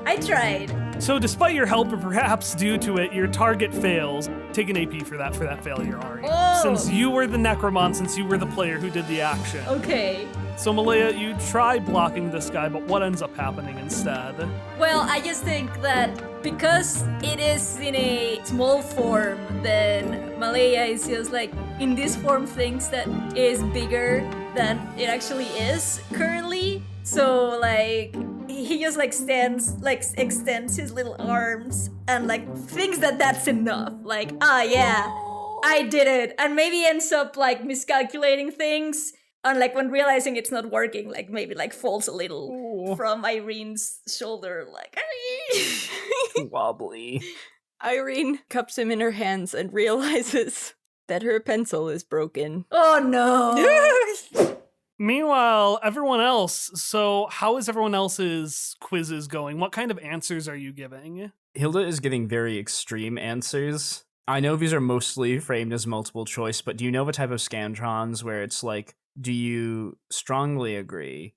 I tried. So despite your help, or perhaps due to it, your target fails. Take an AP for that failure, Ari. Oh. Since you were the Necromon, since you were the player who did the action. Okay. So Malaya, you try blocking this guy, but what ends up happening instead? Well, I just think that because it is in a small form, then Malaya is just in this form thinks that it is bigger than it actually is currently. So he just extends his little arms and thinks that that's enough. Yeah, I did it. And maybe ends up miscalculating things And like when realizing it's not working, like maybe like falls a little from Irene's shoulder, like Wobbly. Irene cups him in her hands and realizes that her pencil is broken. oh no. Meanwhile, everyone else, so how is everyone else's quizzes going? What kind of answers are you giving? Hilda is getting very extreme answers. I know these are mostly framed as multiple choice, but do you know the type of Scantrons where it's like, do you strongly agree,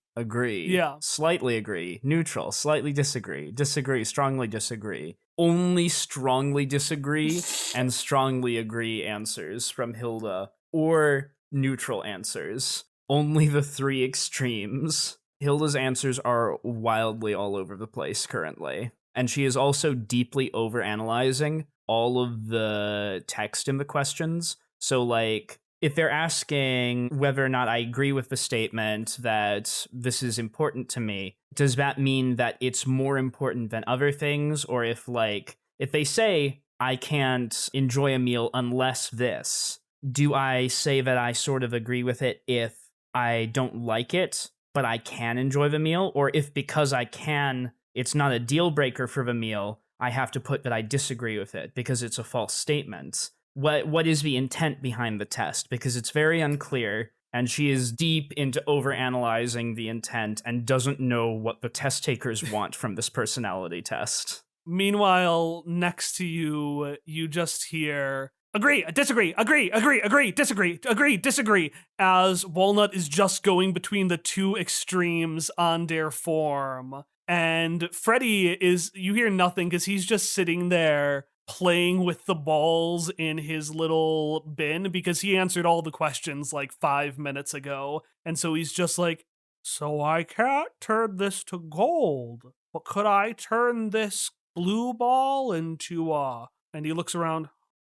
slightly agree, neutral, slightly disagree, disagree, strongly disagree, only strongly disagree, and strongly agree answers from Hilda, or neutral answers? Only the three extremes. Hilda's answers are wildly all over the place currently. And she is also deeply overanalyzing all of the text in the questions. So, like, if they're asking whether or not I agree with the statement that this is important to me, does that mean that it's more important than other things? Or if they say, I can't enjoy a meal unless this, do I say that I sort of agree with it if I don't like it, but I can enjoy the meal? Or if because I can, it's not a deal breaker for the meal, I have to put that I disagree with it because it's a false statement? What is the intent behind the test? Because it's very unclear, and she is deep into overanalyzing the intent and doesn't know what the test takers want from this personality test. Meanwhile, next to you, you just hear, agree, disagree, disagree, as Walnut is just going between the two extremes on their form. And Freddy you hear nothing because he's just sitting there playing with the balls in his little bin because he answered all the questions like 5 minutes ago. And so he's just like, so I can't turn this to gold, but could I turn this blue ball into and he looks around,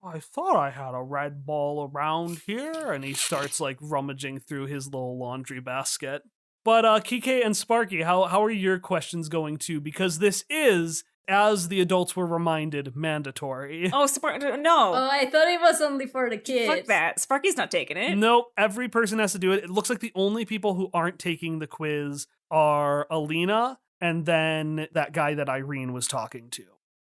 I thought I had a red ball around here, and he starts like rummaging through his little laundry basket. But Quique and Sparky, how are your questions going too? Because this is, as the adults were reminded, mandatory. Oh, no. Oh, I thought it was only for the kids. Fuck that. Sparky's not taking it. Nope, every person has to do it. It looks like the only people who aren't taking the quiz are Alina and then that guy that Irene was talking to.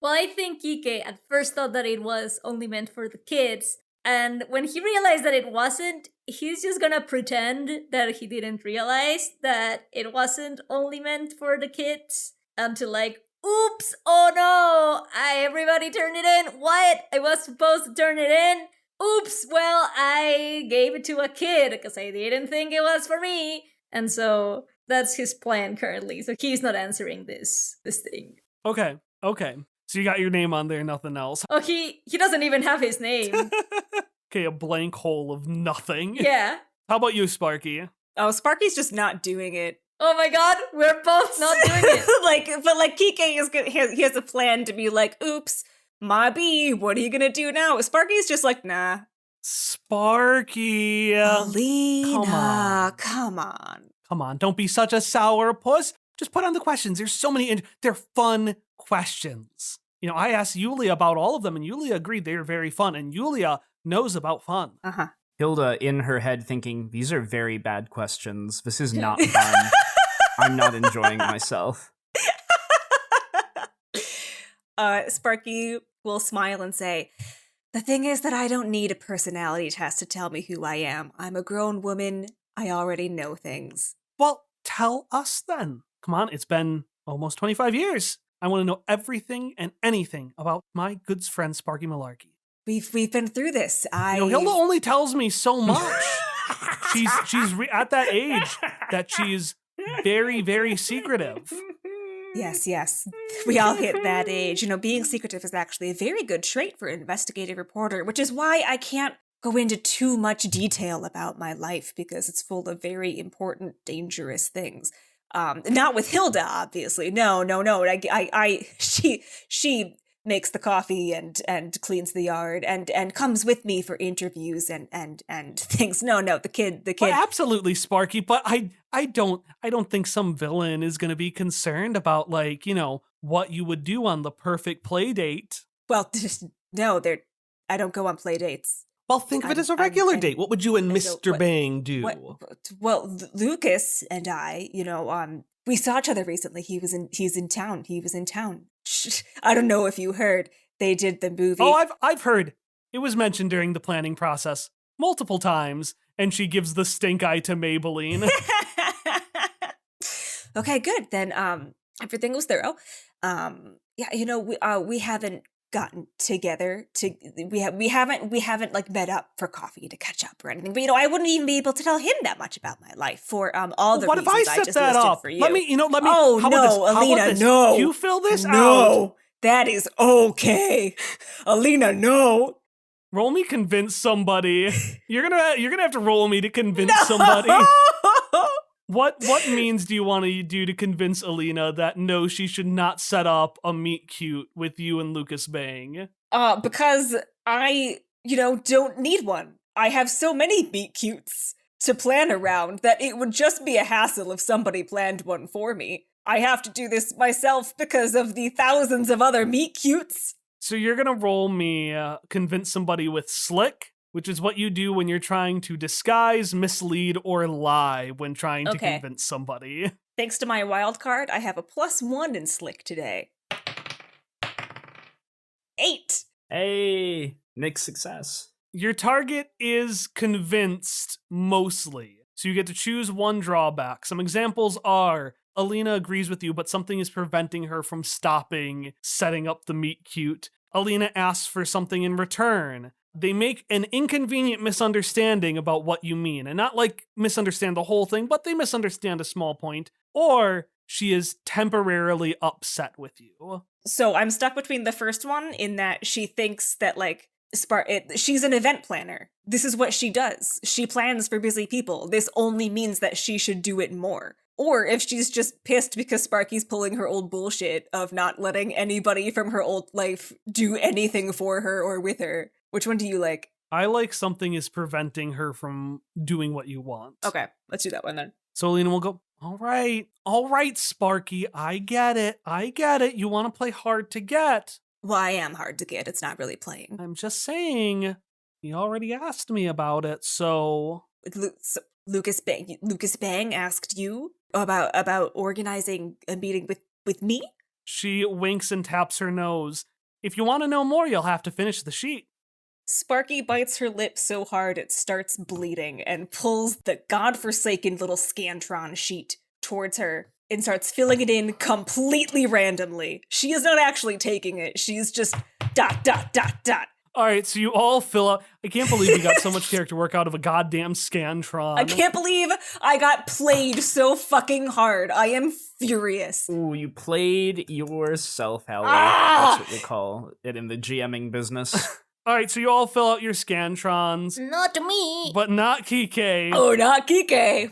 Well, I think Quique at first thought that it was only meant for the kids, and when he realized that it wasn't, he's just gonna pretend that he didn't realize that it wasn't only meant for the kids, until like, oops, oh no, everybody turned it in, what? I was supposed to turn it in? Oops, well, I gave it to a kid, because I didn't think it was for me, and so that's his plan currently, so he's not answering this thing. Okay. So you got your name on there, nothing else. Oh, he doesn't even have his name. Okay, a blank hole of nothing. Yeah. How about you, Sparky? Oh, Sparky's just not doing it. Oh my god, we're both not doing it. But Quique is good. He has a plan to be like, oops, my bee, what are you gonna do now? Sparky's just like, nah. Sparky. Alina, come on. Come on, don't be such a sour puss. Just put on the questions. There's so many, they're fun questions. You know, I asked Yulia about all of them, and Yulia agreed they were very fun, and Yulia knows about fun. Uh-huh. Hilda in her head thinking, these are very bad questions. This is not fun. I'm not enjoying myself. Sparky will smile and say, the thing is that I don't need a personality test to tell me who I am. I'm a grown woman. I already know things. Well, tell us then. Come on, it's been almost 25 years. I want to know everything and anything about my good friend Sparky Malarkey. We've been through this. Hilda only tells me so much. she's at that age that she's very, very secretive. Yes. We all hit that age. You know, being secretive is actually a very good trait for an investigative reporter, which is why I can't go into too much detail about my life because it's full of very important, dangerous things. Not with Hilda, obviously. No. She makes the coffee and cleans the yard and comes with me for interviews and things. No, the kid. Well, absolutely, Sparky. But I don't think some villain is going to be concerned about, like, you know, what you would do on the perfect play date. Well, no, I don't go on play dates. Well, think of it as a regular date. What would you and Mr. Bang do? Well, Lucas and I, we saw each other recently. He's in town. He was in town. I don't know if you heard. They did the movie. Oh, I've heard. It was mentioned during the planning process multiple times, and she gives the stink eye to Maybelline. Okay, good. Then everything was thorough. We haven't gotten together we haven't like met up for coffee to catch up or anything. But I wouldn't even be able to tell him that much about my life for all the what reasons if I set just that listed up? for you. Let me. Oh how no, about this? Alina, How about this? no. You fill this out. No, that is okay. Alina, no. Roll me convince somebody. You're gonna have to roll me to convince somebody. What means do you want to do to convince Alina that no, she should not set up a meet cute with you and Lucas Bang? Because I, don't need one. I have so many meet cutes to plan around that it would just be a hassle if somebody planned one for me. I have to do this myself because of the thousands of other meet cutes. So you're gonna roll me convince somebody with slick, which is what you do when you're trying to disguise, mislead, or lie when trying to convince somebody. Thanks to my wild card, I have a +1 in slick today. 8. Hey, mixed success. Your target is convinced mostly, so you get to choose one drawback. Some examples are Alina agrees with you, but something is preventing her from stopping setting up the meet cute. Alina asks for something in return. They make an inconvenient misunderstanding about what you mean, and not like misunderstand the whole thing, but they misunderstand a small point, or she is temporarily upset with you. So I'm stuck between the first one in that she thinks that she's an event planner. This is what she does. She plans for busy people. This only means that she should do it more. Or if she's just pissed because Sparky's pulling her old bullshit of not letting anybody from her old life do anything for her or with her. Which one do you like? I like something is preventing her from doing what you want. Okay, let's do that one then. So Alina will go, all right, Sparky, I get it. You want to play hard to get. Well, I am hard to get. It's not really playing. I'm just saying, he already asked me about it, so... Lucas Bang asked you about organizing a meeting with me? She winks and taps her nose. If you want to know more, you'll have to finish the sheet. Sparky bites her lip so hard it starts bleeding and pulls the godforsaken little Scantron sheet towards her and starts filling it in completely randomly. She is not actually taking it. She's just ... All right, so you all fill out. I can't believe you got so much character work out of a goddamn Scantron. I can't believe I got played so fucking hard. I am furious. Ooh, you played yourself, Hallie. That's what we call it in the GMing business. All right, so you all fill out your Scantrons. Not me. But not Quique. Oh, not Quique.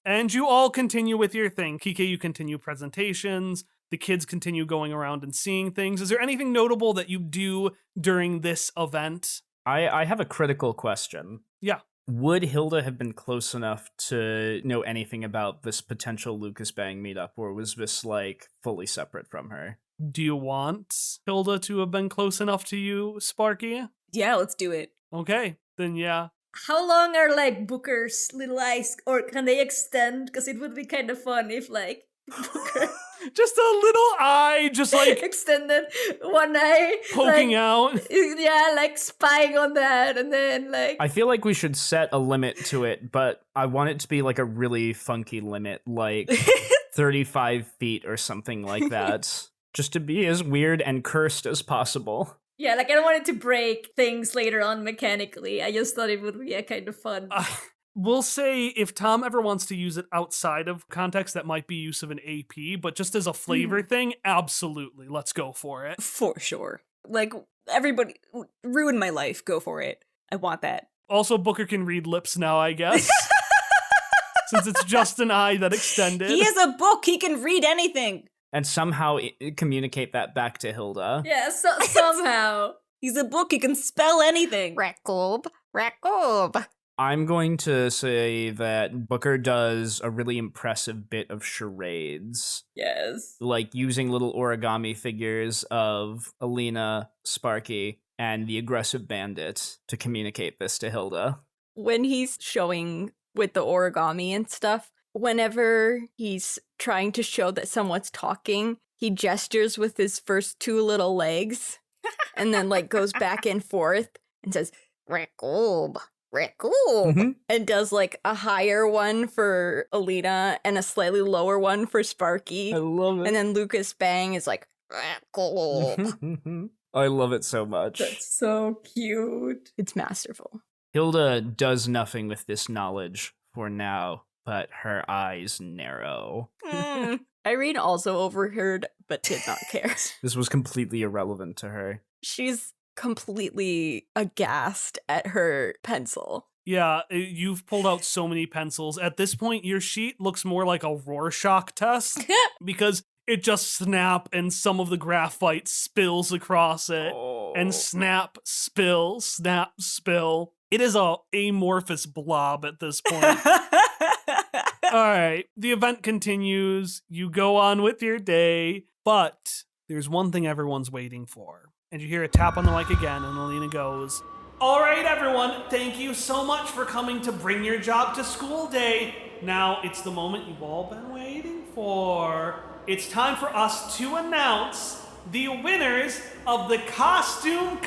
And you all continue with your thing. Quique, you continue presentations. The kids continue going around and seeing things. Is there anything notable that you do during this event? I have a critical question. Yeah. Would Hilda have been close enough to know anything about this potential Lucas Bang meetup, or was this, fully separate from her? Do you want Hilda to have been close enough to you, Sparky? Yeah, let's do it. Okay, then yeah. How long are Booker's little eyes, or can they extend? Because it would be kind of fun if Booker just a little eye, just extended one eye poking out. Yeah, spying on that, and then I feel like we should set a limit to it, but I want it to be a really funky limit, 35 feet or something like that. Just to be as weird and cursed as possible. Yeah, I don't want it to break things later on mechanically. I just thought it would be a kind of fun. We'll say if Tom ever wants to use it outside of context, that might be use of an AP, but just as a flavor thing, absolutely. Let's go for it. For sure. Everybody, ruin my life. Go for it. I want that. Also, Booker can read lips now, I guess. Since it's just an eye that extended. He is a book. He can read anything. And somehow communicate that back to Hilda. Yeah, somehow. He's a book. He can spell anything. Rackoob. I'm going to say that Booker does a really impressive bit of charades. Yes. Using little origami figures of Alina, Sparky, and the aggressive bandit to communicate this to Hilda. When he's showing with the origami and stuff, whenever he's trying to show that someone's talking, he gestures with his first two little legs and then like goes back and forth and says, Rekoob, Rekoob, and does like a higher one for Alina and a slightly lower one for Sparky. I love it. And then Lucas Bang is like, Rekoob. I love it so much. That's so cute. It's masterful. Hilda does nothing with this knowledge for now, but her eyes narrow. Irene also overheard, but did not care. This was completely irrelevant to her. She's completely aghast at her pencil. Yeah, you've pulled out so many pencils. At this point, your sheet looks more like a Rorschach test because it just snap and some of the graphite spills across it. And snap, spill, snap, spill. It is a amorphous blob at this point. All right, the event continues. You go on with your day, but there's one thing everyone's waiting for. And you hear a tap on the mic again, and Alina goes, all right, everyone, thank you so much for coming to Bring Your Job to School Day. Now, it's the moment you've all been waiting for. It's time for us to announce the winners of the costume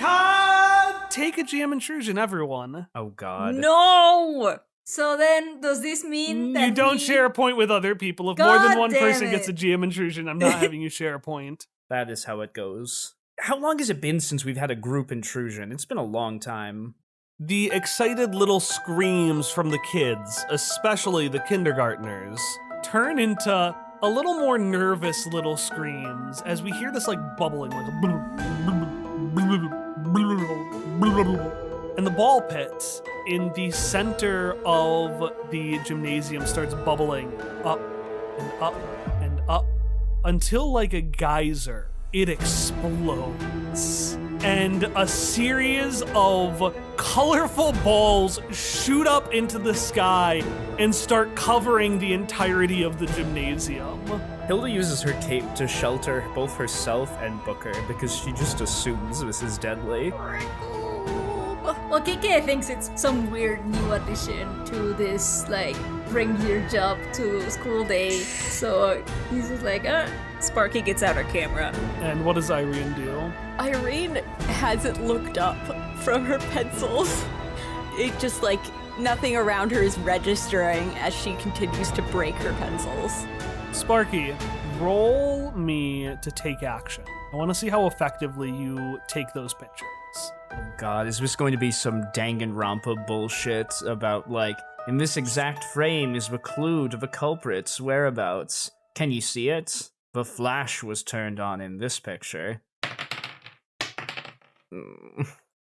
Take a GM intrusion, everyone. Oh, God. No! So then, does this mean that you don't share a point with other people? If more than one person gets a it. GM intrusion, I'm not having you share a point. That is how it goes. How long has it been since we've had a group intrusion? It's been a long time. The excited little screams from the kids, especially the kindergartners, turn into a little more nervous little screams as we hear this like bubbling, like and the ball pit in the center of the gymnasium starts bubbling up and up and up until like a geyser it explodes. And a series of colorful balls shoot up into the sky and start covering the entirety of the gymnasium. Hilda uses her cape to shelter both herself and Booker because she just assumes this is deadly. Well, Quique thinks it's some weird new addition to this, like, bring your job to school day. So he's just like, Sparky gets out her camera. And what does Irene do? Irene hasn't looked up from her pencils. It just like nothing around her is registering as she continues to break her pencils. Sparky, roll me to take action. I want to see how effectively you take those pictures. Oh God, is this going to be some Danganronpa bullshit about, like, in this exact frame is the clue to the culprit's whereabouts? Can you see it? The flash was turned on in this picture.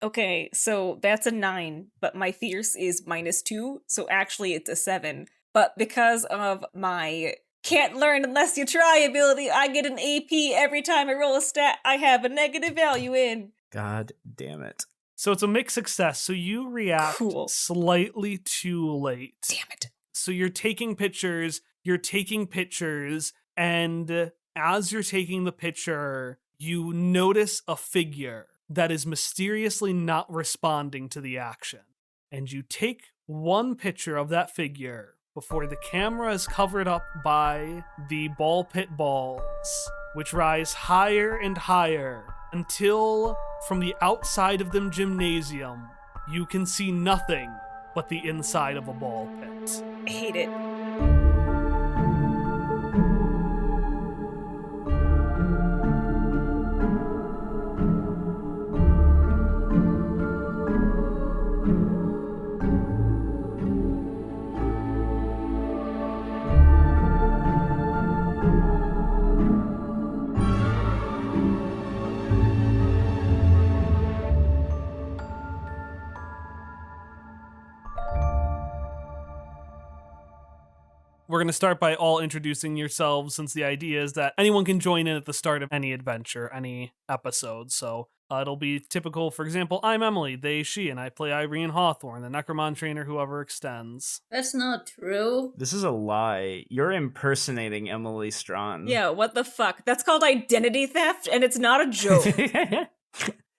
Okay, so that's a 9, but my fierce is -2, so actually it's a 7. But because of my can't learn unless you try ability, I get an AP every time I roll a stat I have a negative value in. God damn it. So it's a mixed success. So you react slightly too late. Damn it. So you're taking pictures, and as you're taking the picture, you notice a figure that is mysteriously not responding to the action. And you take one picture of that figure before the camera is covered up by the ball pit balls, which rise higher and higher until from the outside of the gymnasium, you can see nothing but the inside of a ball pit. I hate it. We're going to start by all introducing yourselves, since the idea is that anyone can join in at the start of any adventure, any episode. So it'll be typical. For example, I'm Emily, they, she, and I play Irene Hawthorne, the Necromon trainer who ever extends. That's not true. This is a lie. You're impersonating Emily Strawn. Yeah, what the fuck? That's called identity theft, and it's not a joke.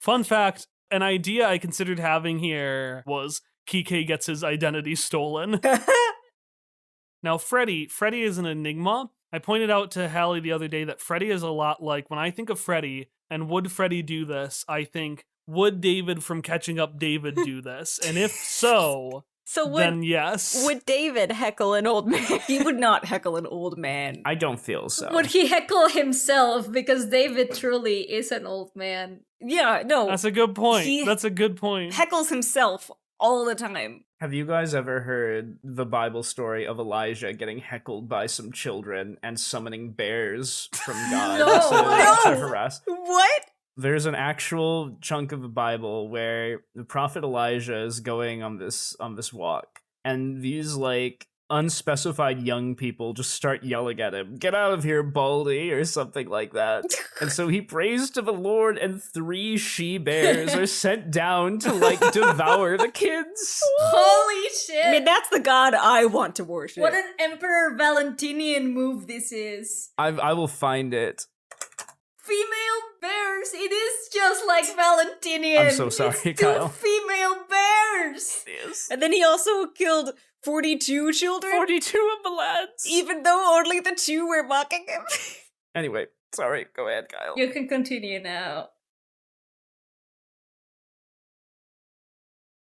Fun fact, An idea I considered having here was Quique gets his identity stolen. Now, Freddy is an enigma. I pointed out to Hallie the other day that Freddy is a lot like, when I think of Freddy, and would Freddy do this, I think, would David from Catching Up David do this? And if so, then yes. Would David heckle an old man? He would not heckle an old man. I don't feel so. Would he heckle himself? Because David truly is an old man. Yeah, no. That's a good point. That's a good point. Heckles himself all the time. Have you guys ever heard the Bible story of Elijah getting heckled by some children and summoning bears from God to harass? What? There's an actual chunk of the Bible where the prophet Elijah is going on this walk, and these like unspecified young people just start yelling at him, "Get out of here, Baldy," or something like that. And so he prays to the Lord, and 3 she-bears are sent down to like devour the kids. Holy shit! I mean, that's the god I want to worship. What an Emperor Valentinian move this is. I will find it. Female bears! It is just like Valentinian! I'm so sorry, it's still Kyle. female bears! Yes. And then he also killed 42 children? 42 of the lads! Even though only the 2 were mocking him? Anyway, sorry, go ahead, Kyle. You can continue now.